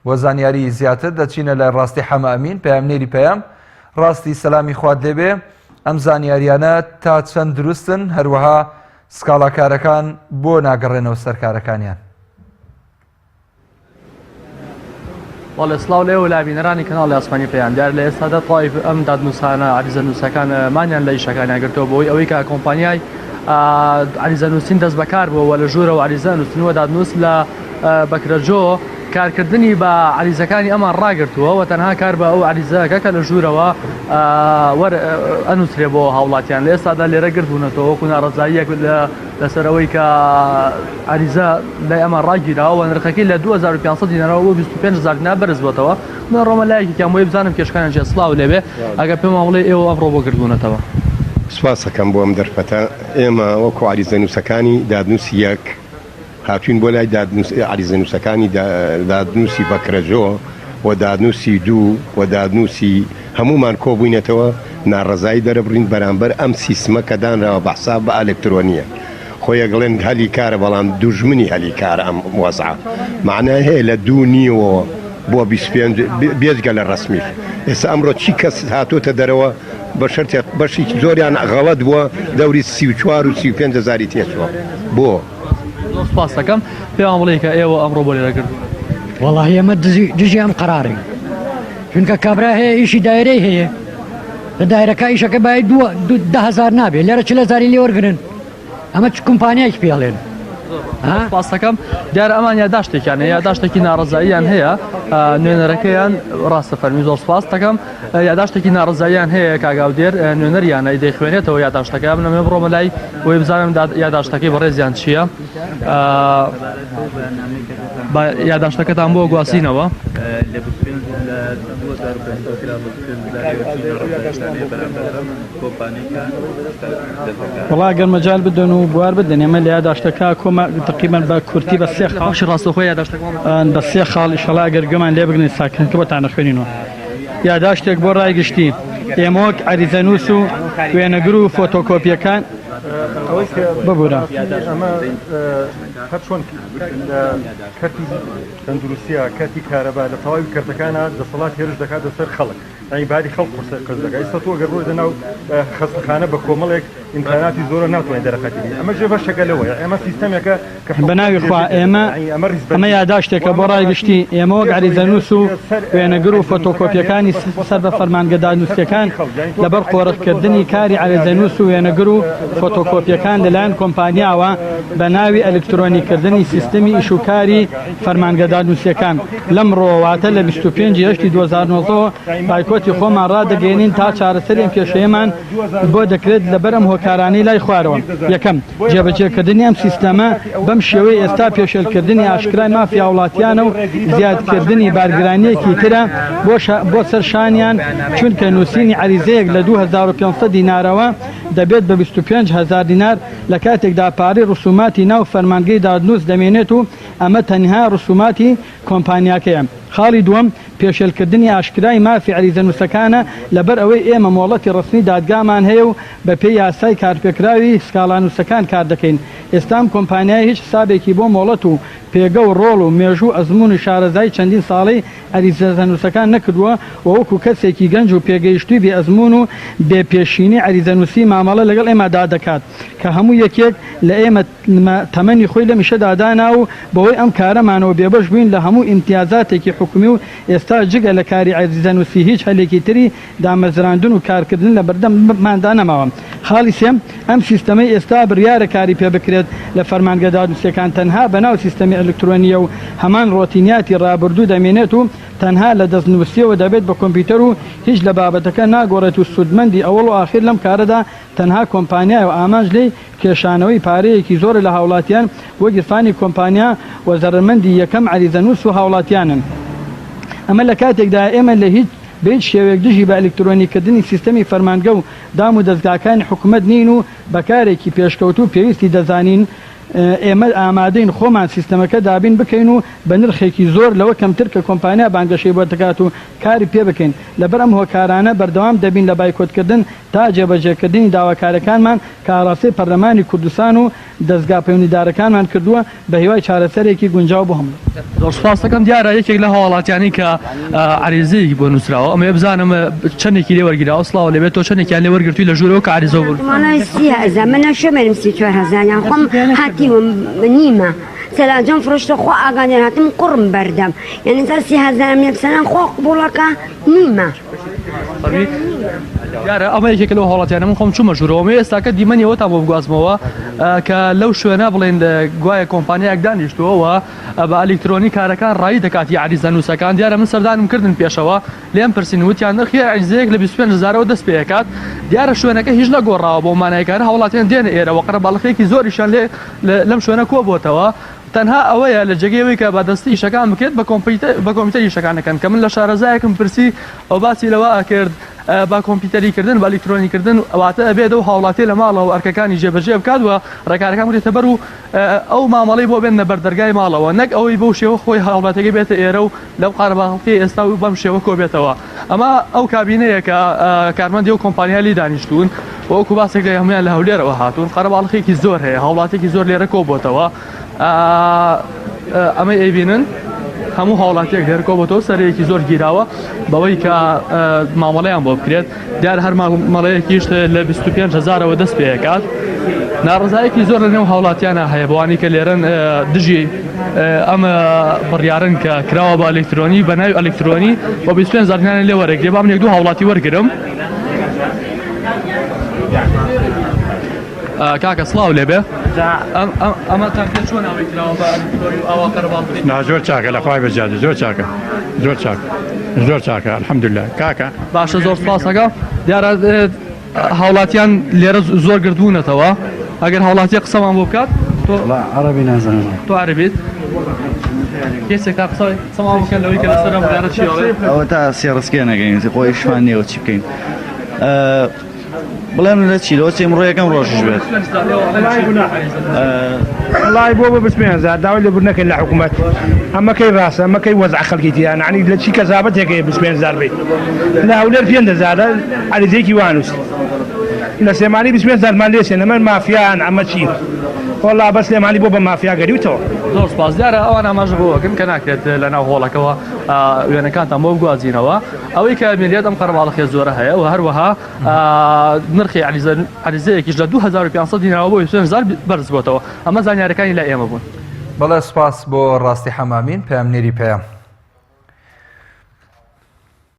بۆ زانیاری زیاتر دەچینە لە ڕاستی حەمە ئەمین پەیامنێری پەیام. ڕاستی سەلامی خوات لێبێ، ئەم زانیاریانە تا چەند دروستن، هەروەها سکاڵاکارەکان بۆ ناگەڕێنەوە سەرکارەکانیان. وڵێ سڵاو لێ و لابینەرانی کەناڵی ئاسمانی پەیام دیار لە ئێستادا تایف ئەم دادنووسانە عریزە نووسەکان مانیان لە ئیشەکانیان گرتەوە بۆی ئەوەی کە کۆمپانیای عریزە نووسین دەست بەکار بووە لە ژوورەوە عریزە نووسنەوە دادنووس لە بەکرەجۆ کارکردنی بە عریزەکانی ئەمان ڕاگرتووە و تەنها کار بە ئەو عریزەکە کە لە ژوورەوە ئەنووسرێ بۆ هاوڵاتیان. لە ئێستادا لێرە گرتبوونەتەوە وەکو ناڕەزاییەک لەسەرەوەی کە عریزە لای ئەمان ڕاگیراوە نرخەکەی لە 2500 دینارەوە بۆ 25000 دینار بەرز بۆتەوە. من ڕۆمەلایەکی کەم وی بزانم کێشەکانیان چێ. سڵاو لێبێ ئەگە پێم وڵێ ئێوە ئەمڕۆ بۆ کردبوونەتەوە. سوپاسەکەم بۆ ئەم دەرفەتە. ئێمە وەکو عریزە نووسەکانی دادنووسی یەک هاتوین بۆ لای عریزە نووسەکانی دادنووسی بەکرەجۆ و دادنووسی دوو و دادنووسی هەمومان کۆبووینەتەوە ناڕەزایی دەرەبڕین بەرامبەر ئەم سیستمە کە دانراوە بە حساب بە ئەلکترۆنیە. خۆی گڵێن هەلی کارە بەڵام دوژمنی هەلی کارە ئەم وەزعە معنای هەیە لە دوو نیوەوە بۆ 25 بێجگە لە ڕسمیش. ئێستا ئەمڕۆ چی کەس هاتوۆتە دەرەوە بە شەرتێک بەشی زۆریان غەڵەت بووە دەوری 34 و 35 هزاری تێچوە بۆ. سپاس دەکەم. پێم بڵێ کە ئێوە ئەمڕۆ بۆ لێرە کردوون. وەڵاهی ئەمە دژی ئەم قەرارین، چونکە کابرا هەیە ئیشی دایرەی هەیە، لە دایرەکە ئیشەکە باید 10,000 نابێت، لێرە 40,000 لێ وەرگرن. ئەمە چ کۆمپانیایەکی پێڵێن. سپاس دەکەم. دیارە ئەمان یاداشتێکیان هەیە، یاداشتێکی ناڕەزاییان هەیە، نوێنەرەکەیان ڕاستە فەرمی زۆر سپاس دەکەم. یاداشتێکی ناڕەزاییان هەیە کاگاودێر نوێنەریانە دەیخوێنێتەوە یاداشتەکە. منە بڕۆمە لای بۆی بزانم یاداشتەکەی بەڕێزیان چییە. یاداشتەکەتان بۆ گواسینەوە. وڵا گەر مەجال بدەن و بوار بدەن ئێمە لە یاداشتەکە کۆمە تقریبان بە کورتی بە 3 خاڵ ڕاستەخۆی یاداشتەکەمان بە 3 خاڵ ئیشەڵا گەرگەمان لێ بگرن ساکردنکە بۆتانە خوێنینەوە. یاداشتێک بۆ ڕایگشتی ئێمە وەک عریزەنووس و وێنەگر و فۆتۆکۆپیەکان ببوورە. ئەمە هەر چۆن کەرتی تەندروستیە کەرتی کارەبا لە تەواوی کەرتەکانە دەسەڵات هێرش دەکات دەسەر خەڵک، ئەی باری خەڵک قرس دەکات. ئێستا تۆ گەر ڕۆیدە ناو خەستەخانە بە کۆمەڵێک ئیمکاناتی زۆرە ناتوانێت دەرەخەتی. ئەمە جێ بەشەکە لەوەیە. ئێمە سیستەمێکە کە بەناوی خوا ئێمە یاداشتێکە بۆ ڕایگشتی ئێمە وەک عریزەنووس و وێنەگر و فۆتۆکۆپیەکانی سەر بە فەرمانگە دادنووسیەکان لەبەر قۆڕەتکردنی کاری عریزەنووس و وێنەگر و فۆتۆکۆپیەکان لەلایەن کۆمپانیاوە بە ناوی ئەلکترۆنیکردنی سیستەمی ئیشوکاری فەرمانگە دادنووسیەکان. لەم ڕۆواتە لە 25 2009 بایکۆتی خۆمان ڕادەگەێنین تا چارەسەرێن پێشەیەمان بۆ دەکرێت لەبەر ئەم هۆکارانەی لای خوارەوە. یەکەم جێبەجێکردنی ئەم سیستەمە بەم شێوەی ئێستا پێشێلکردنی ئاشکرای مافیا وڵاتیانە و زیادکردنی بارگرانیەکی ترە بۆ سەرشانیان، چونکە نووسینی عریزەیەک لە 2500 دینارەوە دەبێت بە 25,000 دینار لە کاتێکدا پارەی ڕسوماتی ناو فەرمانگەی دادنووس دەمێنێت و ئەمە تەنها ڕسوماتی کۆمپانیاکەیە. خاڵی دووەم پێشێلکردنی ئاشکرای مافی عریزەنووسەکانە لەبەر ئەوەی ئێمە مۆڵەتی ڕسمی دادگامان هەیە و بە پێی یاسای کارپێکراوی سکاڵانووسەکان کار دەکەین. ئێستام کۆمپانیای هیچ حسابێکی بۆ مۆڵەت و پێگە و ڕۆڵ و مێژوو ئەزمون و شارەزای چەندین ساڵەی عریزەنووسەکان نەکردووە و وەکو کەسێکی گەنج و پێگەیشتووی بێ ئەزمون و بێپێشینی عریزەنووسی مامەڵە لەگەڵ ئێمەدا دەکات کە هەموو یەکێک لە ئێمە تەمەنی خۆی لە میشەدادانا و بەوەی ئەم کارەمانەوە بێبەش بووین لە هەموو ئیمتیازاتێکی حکومی و ئێستا جگە لە کاری عریزەنووسی هیچ هەلێکی تری دامەزراندن و کارکردن لە بەردەمماندا نەماوە. خاڵی سێم ئەم سیستەمەی ئێستا بڕیارە کاری پێ بکرێت لە فەرمانگە دادنووسیەکان تەنها بەناو سیستەمی ئەلکترۆنیە و هەمان ڕۆتینیاتی ڕابردوو دەمێنێت و تەنها لە دەستنووسیەوە دەبێت بە کۆمپیوتەر و هیچ لە بابەتەکە ناگۆڕێت و سودمەندی ئەوڵ و ئاخیر لەم کارەدا تەنها کۆمپانیای و ئامانج لێی کێشانەوەی پارەیەکی زۆر لە هاوڵاتیان وە گیرفانی کۆمپانیا و زەرمەندی یەکەم عریزەنووس و هاوڵاتیانن. ئەمە لە کاتێکدا ئێمە لە هیچ بێت شێوەیەک دژی بە ئەلکترۆنیکردنی سیستەمی فەرمانگە و دام و دەستگاکانی حکوومەت نین و بەکارێکی پێشکەوت و پێویستی دەزانین ئێمە ئامادەین خۆمان سیستەمەکە دابین بکەین و بە نرخێکی زۆر لەوە کەمتر کە کۆمپانیا بانگەشەی بۆ دەکات و کاری پێ بکەین لەبەر ئەم هۆکارانە بەردەوام دەبین لە بایکۆتکردن تا جێبەجێکردنی داواکارەکانمان کە ئاڕاستەی پەرلەمانی کوردستان و دەستگا پەیوەندیدارەکانمان کردووە بە هیوای چارەسەرێکی گونجاو بۆ هەموو. سپاس دەکەم دیارە یەکێک لە هەواڵاتیانی کە عریزەیەکی بۆ نووسراوە ئەمە بزانم چەندێکی لێ وەرگیراوە سڵاو لەبێت تۆ چەندێکیان لێ وەرگرتووی لە ژوورەوە کە عریزە بوون. منە شەمێرم 34,000 خۆم هاتیوم نیمە سەلاجەم فرۆشتە خۆ ئاگادار هاتم قڕم بەردەم یعنی تا 30,000 یەکسەران خۆ قبوڵەکە نیمە. یارە ئەمە یەکێک لەو هەوڵاتیانە من خۆم چوومە ژوورەوە ئێستاکە دیمەنیەوە تا بۆ بگوازمەوە کە لەو شوێنە بڵێن گوایە کۆمپانیایەک دانیشتووەوە بە ئەلکترۆنی کارەکان ڕایی دەکاتی عریزە نووسەکان دیارە من سەردانم کردن پێشەوە لێم پرسین وتیان نرخی عریزەیەک لە 25,000ەوە دەست پێکات دیارە شوێنەکە هیچ نەگۆڕاوە بۆ مانایەکان هەوڵاتیان دێنە ئێرەوە قەرە باڵخێکی زۆریشان لەم شوێنە کۆ بۆتەوە تەنها ئەوەیە لە جێگەیەوەی کە بەدەستی ئیشەکان بکرێت بە کۆمپیوتەری ئیشەکانەکەن کە من لە شارەزایەکم پرسی ئەو باسی لەوە ئەکرد با کۆمپیوتەریکردن بە ئەلکترۆنیکردن ئەواتە ئەبێت و هاوڵاتی لە ماڵەوە ئەرکەکانی جێبەجێ بکات وە ڕێکارەکان بێتە بەر و ئەو مامەڵی بۆ بێنە بەردەرگای ماڵەوە نەک ئەوەی بەو شێوە خۆی هاوڵاتەکەی بێتە ئێرە و لەو قارەباڵقی ئێستا و بەم شێوە کۆ بێتەوە ئەمە ئەو کابینەیە کە کارمەندی و کۆمپانیا لی دانیشتون وەکو باسێک لە هەمویان لە هەولێرەوە هاتوون قارەباڵقێکی زۆر هەیە هاوڵاتێکی زۆر لێرە کۆ بۆتەوە ئەمە ئەیبینن هەموو هاوڵاتیەک لێرە کۆ بۆتەوە سەرەیەکی زۆر گیراوە بەوەی کە مامەڵەیان بۆ بکرێت دیار هەر ماڵەیەکیش لە 25,000ەوە دەست پێکات ناڕزایەکی زۆر لە نێو هاوڵاتیانە هەیە بەوانی کە لێرن دژی ئەمە بڕیارن کە کراوە بە ئەلکترۆنی بە ناوی ئەلکترۆنی بۆ 25,000 لێ وەرەگرێ با منێک دوو هاوڵاتی وەرگرم کاکە سڵاو لێبێ ئەمەتان پێ چۆن ئەوەی کراوە بە ئەلکترۆنی و ئاوا قەرەباڵقی زۆر چاکە لەخوای بەجادە زۆر چاکە زۆر چاکە الحەمدوللا کاکە باشە زۆر سپاسەکە دیارە هاوڵاتیان لێرە زۆر گردوونەتەوە ئەگەر هاوڵاتی قسەمان بۆ بکات عەرەبی نازانم تۆ عەرەبیت کێسێک تا قسەمان بکەن لەوەی کە لەسەر بڕیارە چیڵێ ئەوە تا سێ ڕستکێ نەگەین خۆی شمان نێوە چی بکەین بڵێم لە چی لەوە چێم ڕۆیەکەم ڕۆژش بێت وڵای بۆ بە 25,000 داوای لێبوور نەکەین لە حکوومەت ئەمەکەی ڕاستە ئەمەکەی وەزع خەڵکیتیان عنی لە چی کەزابەتێکەیە 25,000 بێت لە هەولێر 5,000 عەریزەیەکی وانووس لە سلێمانی 25,000مان لێسێن ئەمە مافیان ئەمە چی وەڵا بە سلێمانی بۆ بە مافیا گەریوتەوە زۆر سپاس دیارە ئەوان ئاماژە بۆکەن کە ناکرێت لە ناو هۆڵەکەەوە وێنەکانتان بۆ بگوازینەوە ئەوەی کە مێریات ئەم قەرەباڵخێ زۆرە هەیە و هەروەها نرخی عەریزەیەکیش لە 2500 دینارەوە بۆ 20,000 بەرز بۆتەوە ئەمە زانیاریەکانی لە ئێمە بوون. بەڵێ سپاس بۆ ڕاستی حەمامین پامنێری پێیان.